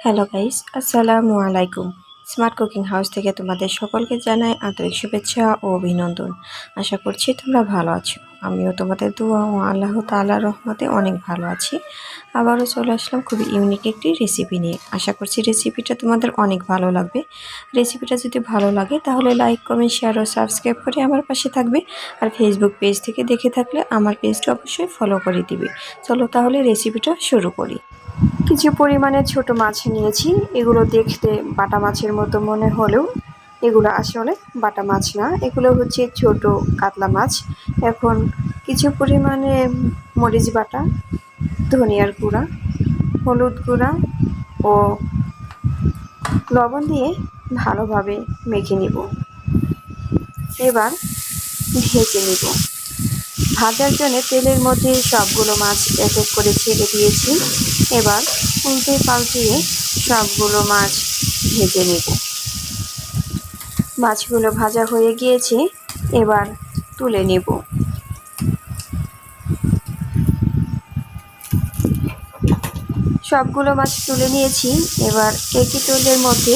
Hello guys, আসসালামু আলাইকুম। Smart cooking house থেকে তোমাদের সকলকে জানাই আন্তরিক শুভেচ্ছা ও অভিনন্দন। আশা করছি তোমরা ভালো আছো। আমিও তোমাদের দোয়া ও আল্লাহ তাআলার রহমতে অনেক ভালো আছি। আবারও চলে আসলাম খুবই ইউনিক একটি রেসিপি নিয়ে। আশা করছি রেসিপিটা তোমাদের অনেক ভালো লাগবে। রেসিপিটা যদি ভালো লাগে তাহলে লাইক, কমেন্ট, শেয়ার ও সাবস্ক্রাইব করে আমার পাশে থাকবে। আর ফেসবুক পেজ থেকে দেখে থাকলে আমার পেজটা অবশ্যই ফলো করে দিবে। চলো তাহলে রেসিপিটা শুরু করি। কিছু পরিমাণে ছোট মাছ নিয়েছি। এগুলো দেখতে বাটা মাছের মতো মনে হলেও এগুলো আসলে বাটা মাছ না, এগুলো হচ্ছে ছোট কাতলা মাছ। এখন কিছু পরিমাণে মরিচ বাটা, ধনিয়ার গুঁড়া, হলুদ গুঁড়া ও লবণ দিয়ে ভালোভাবে মেখে নিব। এবার ঢেকে নিব। ভাজার জন্য তেলের মধ্যে সবগুলো মাছ এক এক করে ছেড়ে দিয়েছি। এবার উল্টে পাল্টিয়ে সবগুলো মাছ ভেজে নেব। মাছগুলো ভাজা হয়ে গিয়েছে, এবার তুলে নেব। সবগুলো মাছ তুলে নিয়েছি। এবার একই তেলের মধ্যে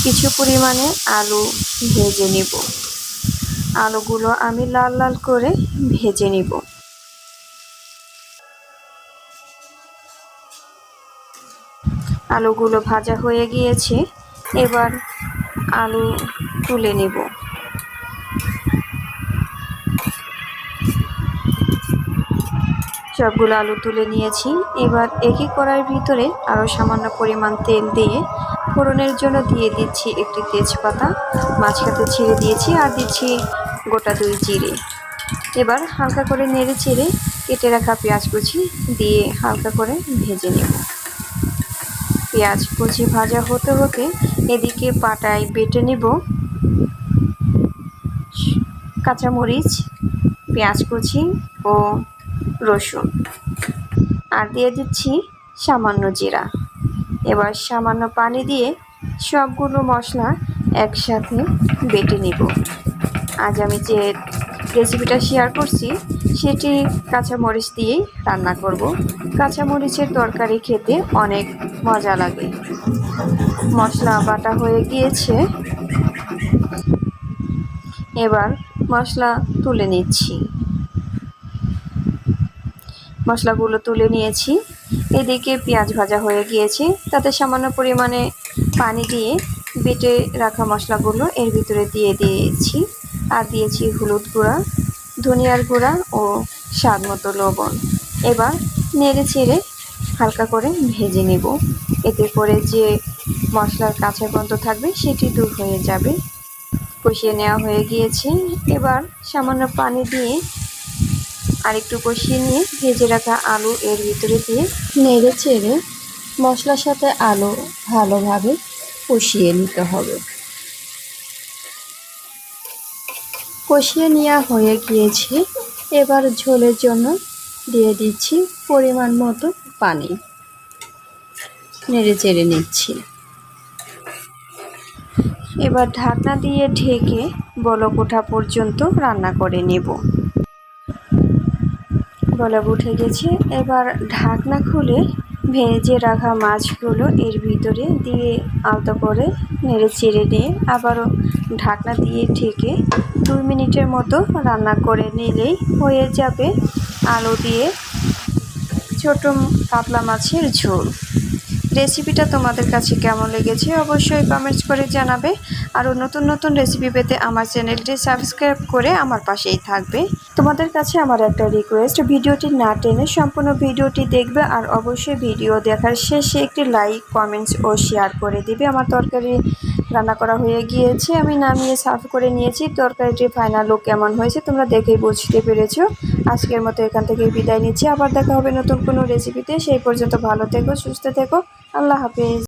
কিছু পরিমাণে আলু ভেজে নেব। আলুগুলো আমি লাল লাল করে ভেজে নেব। আলুগুলো ভাজা হয়ে গিয়েছে, এবার আলু তুলে নেব। সবগুলো আলু তুলে নিয়েছি। এবার একই কড়াইয়ের ভিতরে আরও সামান্য পরিমাণ তেল দিয়ে ফোড়নের জন্য দিয়ে দিচ্ছি একটি তেজপাতা, মাঝখাতে ছেড়ে দিয়েছি, আর দিচ্ছি গোটা 2 জিরে। এবার হালকা করে নেড়ে চেড়ে কেটে রাখা পেঁয়াজ কুচি দিয়ে হালকা করে ভেজে নেব। পেঁয়াজ কুচি ভাজা হতে হতে এদিকে পাটায় বেটে নেব কাঁচামরিচ, পেঁয়াজ কুচি ও রসুন, আর দিয়ে দিচ্ছি সামান্য জিরা। এবার সামান্য পানি দিয়ে সবগুলো মশলা একসাথে বেটে নিব। আজ আমি যে রেসিপিটা শেয়ার করছি সেটি কাঁচামরিচ দিয়েই রান্না করব। কাঁচামরিচের তরকারি খেতে অনেক মজা লাগে। মশলা বাটা হয়ে গিয়েছে, এবার মশলা তুলে নিচ্ছি। মশলাগুলো তুলে নিয়েছি। এদিকে পেঁয়াজ ভাজা হয়ে গিয়েছে, তাতে সামান্য পরিমাণে পানি দিয়ে বেটে রাখা মশলাগুলো এর ভিতরে দিয়ে দিয়েছি। আর দিয়েছি হলুদ গুঁড়া, ধনিয়ার গুঁড়া ও স্বাদ মতো লবণ। এবার নেড়ে চেড়ে হালকা করে ভেজে নেব। এতে করে যে মশলার কাঁচা গন্ধ থাকবে সেটি দূর হয়ে যাবে। কষিয়ে নেওয়া হয়ে গিয়েছে। এবার সামান্য পানি দিয়ে আরেকটু কষিয়ে নিয়ে ভেজে রাখা আলু এর ভিতরে দিয়ে নেড়ে চেড়ে মশলার সাথে আলু ভালোভাবে কষিয়ে নিতে হবে। কষিয়ে নেওয়া হয়ে গিয়েছে। এবার ঝোলের জন্য দিয়ে দিচ্ছি পরিমাণ মতো পানি। নেড়ে চেড়ে নিচ্ছি। এবার ঢাকনা দিয়ে ঢেকে বলক ওঠা পর্যন্ত রান্না করে নেব। বলক উঠে গেছে। এবার ঢাকনা খুলে ভেজে রাখা মাছগুলো এর ভিতরে দিয়ে আলতো করে নেড়ে চেড়ে নিয়ে আবারও ঢাকনা দিয়ে ঢেকে 2 মিনিটের মতো রান্না করে নিলেই হয়ে যাবে আলু দিয়ে ছোট কাতলা মাছের ঝোল। রেসিপিটা তোমাদের কাছে কেমন লেগেছে অবশ্যই কমেন্টস করে জানাবে। আরও নতুন নতুন রেসিপি পেতে আমার চ্যানেলটি সাবস্ক্রাইব করে আমার পাশেই থাকবে। তোমাদের কাছে আমার একটা রিকোয়েস্ট, ভিডিওটি না টেনে সম্পূর্ণ ভিডিওটি দেখবে, আর অবশ্যই ভিডিও দেখার শেষে একটি লাইক, কমেন্টস ও শেয়ার করে দিবে। আমার তরকারি রান্না করা হয়ে গিয়েছে, আমি নামিয়ে সার্ভ করে নিয়েছি। তরকারিটির ফাইনাল লুক কেমন হয়েছে তোমরা দেখেই বুঝতে পেরেছো। আজকের মতো এখান থেকে বিদায় নিচ্ছি। আবার দেখা হবে নতুন কোনো রেসিপিতে। সেই পর্যন্ত ভালো থেকো, সুস্থ থেকো। আল্লাহ হাফেজ।